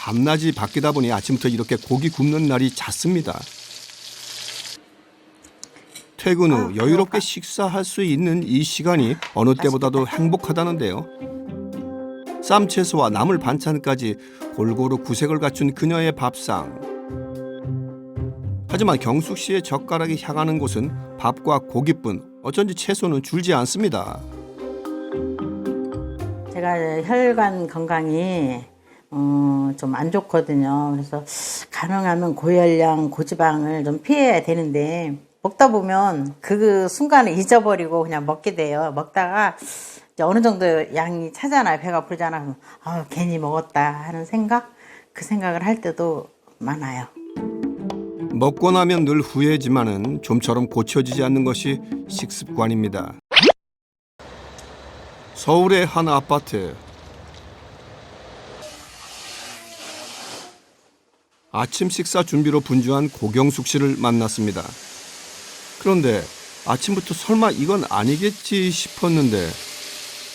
밤낮이 바뀌다 보니 아침부터 이렇게 고기 굽는 날이 잦습니다. 퇴근 후 여유롭게 식사할 수 있는 이 시간이 어느 때보다도 행복하다는데요. 쌈채소와 나물 반찬까지 골고루 구색을 갖춘 그녀의 밥상. 하지만 경숙 씨의 젓가락이 향하는 곳은 밥과 고기뿐 어쩐지 채소는 줄지 않습니다. 제가 혈관 건강이 좀 안 좋거든요. 그래서 가능하면 고열량, 고지방을 좀 피해야 되는데 먹다 보면 그 순간을 잊어버리고 그냥 먹게 돼요. 먹다가 이제 어느 정도 양이 차잖아요. 배가 부르잖아. 그럼 괜히 먹었다 하는 생각? 그 생각을 할 때도 많아요. 먹고 나면 늘 후회지만은 좀처럼 고쳐지지 않는 것이 식습관입니다. 서울의 한 아파트. 아침 식사 준비로 분주한 고경숙 씨를 만났습니다. 그런데 아침부터 설마 이건 아니겠지 싶었는데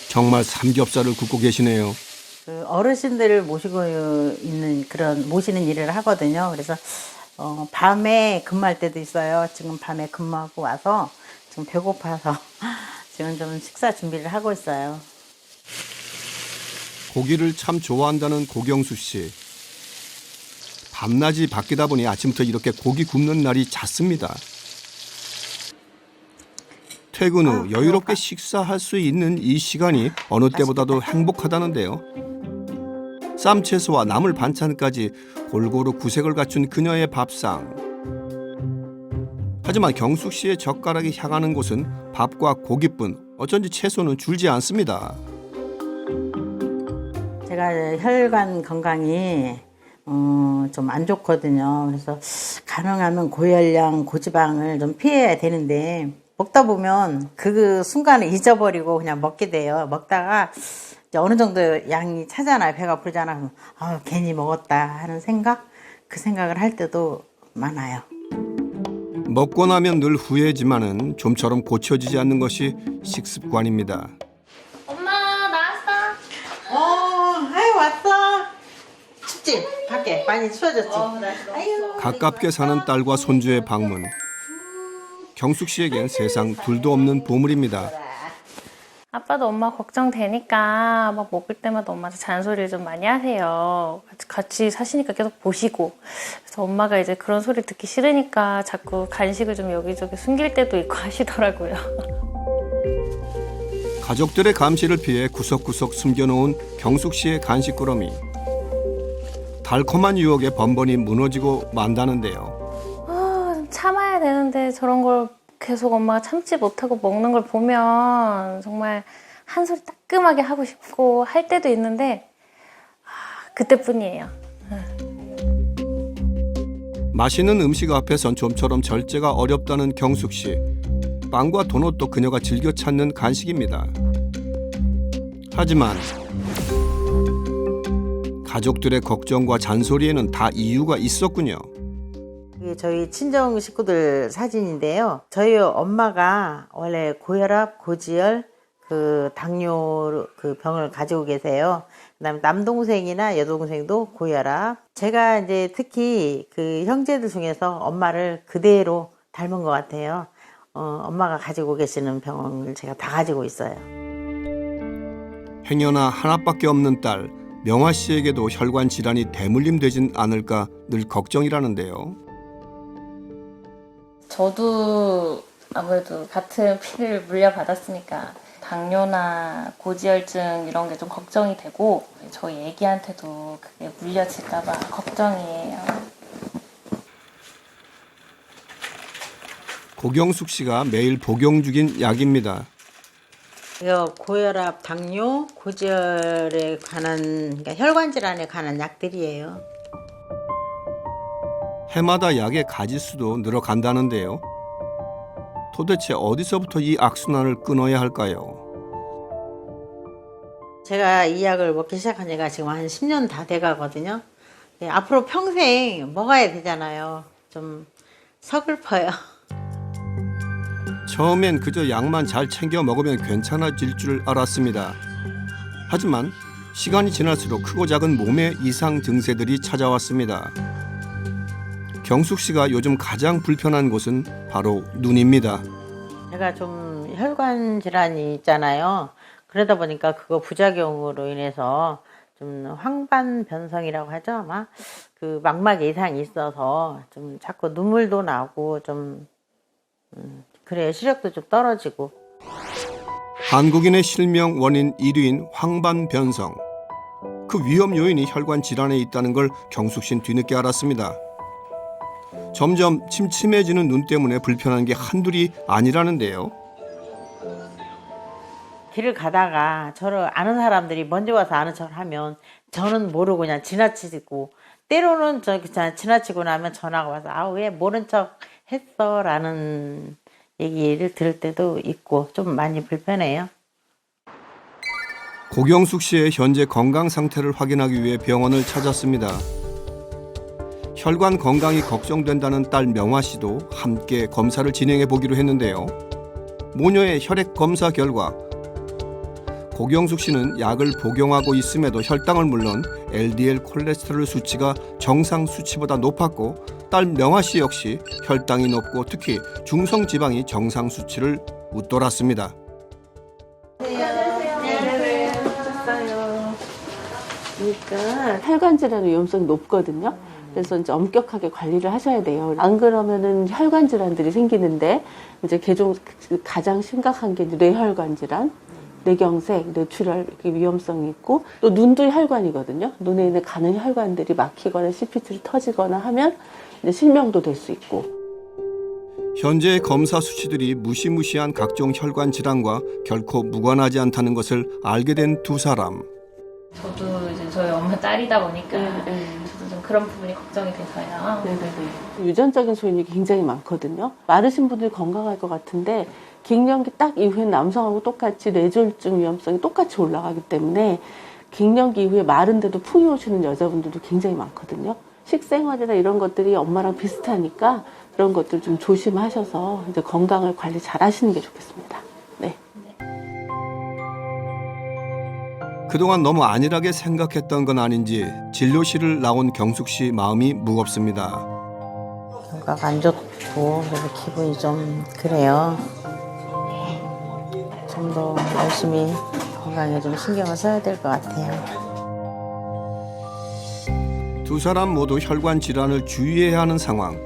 정말 삼겹살을 굽고 계시네요. 그 어르신들을 모시고 있는 그런 모시는 일을 하거든요. 그래서 밤에 근무할 때도 있어요. 지금 밤에 근무하고 와서 지금 배고파서 지금 좀 식사 준비를 하고 있어요. 고기를 참 좋아한다는 고경수 씨. 밤낮이 바뀌다 보니 아침부터 이렇게 고기 굽는 날이 잦습니다. 퇴근 후 여유롭게 식사할 수 있는 이 시간이 어느 때보다도 행복하다는데요. 쌈채소와 나물 반찬까지 골고루 구색을 갖춘 그녀의 밥상. 하지만 경숙 씨의 젓가락이 향하는 곳은 밥과 고기뿐 어쩐지 채소는 줄지 않습니다. 제가 혈관 건강이 좀 안 좋거든요. 그래서 가능하면 고열량, 고지방을 좀 피해야 되는데 먹다 보면 그 순간을 잊어버리고 그냥 먹게 돼요. 먹다가 이제 어느 정도 양이 차잖아요. 배가 부르잖아. 그럼 괜히 먹었다 하는 생각? 그 생각을 할 때도 많아요. 먹고 나면 늘 후회지만은 좀처럼 고쳐지지 않는 것이 식습관입니다. 엄마 나왔어. 아유 왔어. 춥지? 밖에 많이 추워졌지? 아유. 가깝게 사는 딸과 손주의 방문. 경숙 씨에겐 세상 둘도 없는 보물입니다. 아빠도 엄마 걱정되니까 막 먹을 때마다 엄마한테 잔소리를 좀 많이 하세요. 같이 사시니까 계속 보시고. 그래서 엄마가 이제 그런 소리 듣기 싫으니까 자꾸 간식을 좀 여기저기 숨길 때도 있고 하시더라고요. 가족들의 감시를 피해 구석구석 숨겨놓은 경숙 씨의 간식꾸러미. 달콤한 유혹에 번번이 무너지고 만다는데요. 참아야 되는데 저런 걸 계속 엄마가 참지 못하고 먹는 걸 보면 정말 한 소리 따끔하게 하고 싶고 할 때도 있는데 그때뿐이에요. 맛있는 음식 앞에선 좀처럼 절제가 어렵다는 경숙 씨. 빵과 도넛도 그녀가 즐겨 찾는 간식입니다. 하지만 가족들의 걱정과 잔소리에는 다 이유가 있었군요. 이게 저희 친정 식구들 사진인데요. 저희 엄마가 원래 고혈압, 고지혈, 그 당뇨 그 병을 가지고 계세요. 그다음에 남동생이나 여동생도 고혈압. 제가 이제 특히 그 형제들 중에서 엄마를 그대로 닮은 것 같아요. 엄마가 가지고 계시는 병을 제가 다 가지고 있어요. 행여나 하나밖에 없는 딸 명화 씨에게도 혈관 질환이 대물림되진 않을까 늘 걱정이라는데요. 저도 아무래도 같은 피를 물려받았으니까 당뇨나 고지혈증 이런 게 좀 걱정이 되고 저희 애기한테도 그게 물려질까 봐 걱정이에요. 고경숙 씨가 매일 복용 중인 약입니다. 이거 고혈압, 당뇨, 고지혈에 관한 그러니까 혈관 질환에 관한 약들이에요. 해마다 약의 가짓수도 늘어간다는데요. 도대체 어디서부터 이 악순환을 끊어야 할까요? 제가 이 약을 먹기 시작한 지가 지금 한 10년 다 돼가거든요. 앞으로 평생 먹어야 되잖아요. 좀 서글퍼요. 처음엔 그저 약만 잘 챙겨 먹으면 괜찮아질 줄 알았습니다. 하지만 시간이 지날수록 크고 작은 몸의 이상 증세들이 찾아왔습니다. 경숙 씨가 요즘 가장 불편한 곳은 바로 눈입니다. 제가 좀 혈관 질환이 있잖아요. 그러다 보니까 그거 부작용으로 인해서 좀 황반 변성이라고 하죠, 아마. 그 망막에 이상이 있어서 좀 자꾸 눈물도 나고 좀 그래요. 시력도 좀 떨어지고. 한국인의 실명 원인 1위인 황반 변성. 그 위험 요인이 혈관 질환에 있다는 걸 경숙 씨는 뒤늦게 알았습니다. 점점 침침해지는 눈 때문에 불편한 게 한둘이 아니라는데요. 길을 가다가 저를 아는 사람들이 먼저 와서 아는 척을 하면 저는 모르고 그냥 지나치고, 때로는 저 그냥 지나치고 나면 전화가 와서 아, 왜 모른 척 했어? 라는 얘기를 들을 때도 있고 좀 많이 불편해요. 고경숙 씨의 현재 건강 상태를 확인하기 위해 병원을 찾았습니다. 혈관 건강이 걱정된다는 딸 명화 씨도 함께 검사를 진행해 보기로 했는데요. 모녀의 혈액 검사 결과 고경숙 씨는 약을 복용하고 있음에도 혈당을 물론 LDL 콜레스테롤 수치가 정상 수치보다 높았고, 딸 명화 씨 역시 혈당이 높고 특히 중성 지방이 정상 수치를 웃돌았습니다. 그러니까 혈관 질환 위험성이 높거든요. 그래서 이제 엄격하게 관리를 하셔야 돼요. 안 그러면은 혈관 질환들이 생기는데, 이제 개종 가장 심각한 게 뇌혈관 질환, 뇌경색, 뇌출혈 위험성이 있고, 또 눈도 혈관이거든요. 눈에 있는 가는 혈관들이 막히거나 CPT를 터지거나 하면 이제 실명도 될 수 있고. 현재의 검사 수치들이 무시무시한 각종 혈관 질환과 결코 무관하지 않다는 것을 알게 된 두 사람. 저도 이제 저희 엄마 딸이다 보니까 네. 저도 좀 그런 부분이 걱정이 돼서요. 네네네. 유전적인 소인이 굉장히 많거든요. 마르신 분들이 건강할 것 같은데 갱년기 딱 이후에 남성하고 똑같이 뇌졸중 위험성이 똑같이 올라가기 때문에 갱년기 이후에 마른데도 풍이 오시는 여자분들도 굉장히 많거든요. 식생활이나 이런 것들이 엄마랑 비슷하니까 그런 것들 좀 조심하셔서 이제 건강을 관리 잘 하시는 게 좋겠습니다. 네. 그동안 너무 안일하게 생각했던 건 아닌지 진료실을 나온 경숙 씨 마음이 무겁습니다. 건강 안 좋고 그래서 기분이 좀 그래요. 좀 더 열심히 건강에 좀 신경을 써야 될 것 같아요. 두 사람 모두 혈관 질환을 주의해야 하는 상황.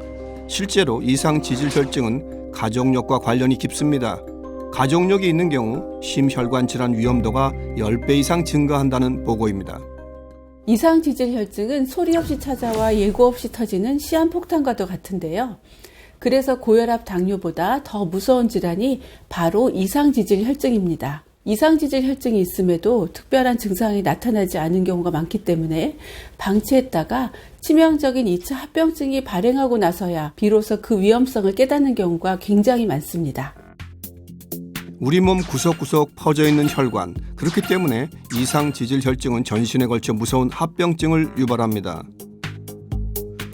실제로 이상 지질혈증은 가족력과 관련이 깊습니다. 가족력이 있는 경우 심혈관 질환 위험도가 10배 이상 증가한다는 보고입니다. 이상지질혈증은 소리 없이 찾아와 예고 없이 터지는 시한폭탄과도 같은데요. 그래서 고혈압, 당뇨보다 더 무서운 질환이 바로 이상지질혈증입니다. 이상지질혈증이 있음에도 특별한 증상이 나타나지 않은 경우가 많기 때문에 방치했다가 치명적인 2차 합병증이 발행하고 나서야 비로소 그 위험성을 깨닫는 경우가 굉장히 많습니다. 우리 몸 구석구석 퍼져 있는 혈관. 그렇기 때문에 이상지질혈증은 전신에 걸쳐 무서운 합병증을 유발합니다.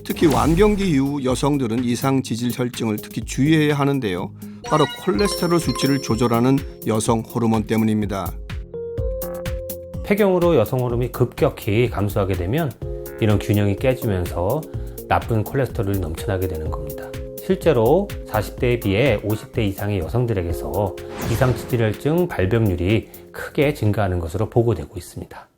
특히 완경기 이후 여성들은 이상지질혈증을 특히 주의해야 하는데요. 바로 콜레스테롤 수치를 조절하는 여성 호르몬 때문입니다. 폐경으로 여성 호르몬이 급격히 감소하게 되면 이런 균형이 깨지면서 나쁜 콜레스테롤이 넘쳐나게 되는 겁니다. 실제로 40대에 비해 50대 이상의 여성들에게서 이상지질혈증 발병률이 크게 증가하는 것으로 보고되고 있습니다.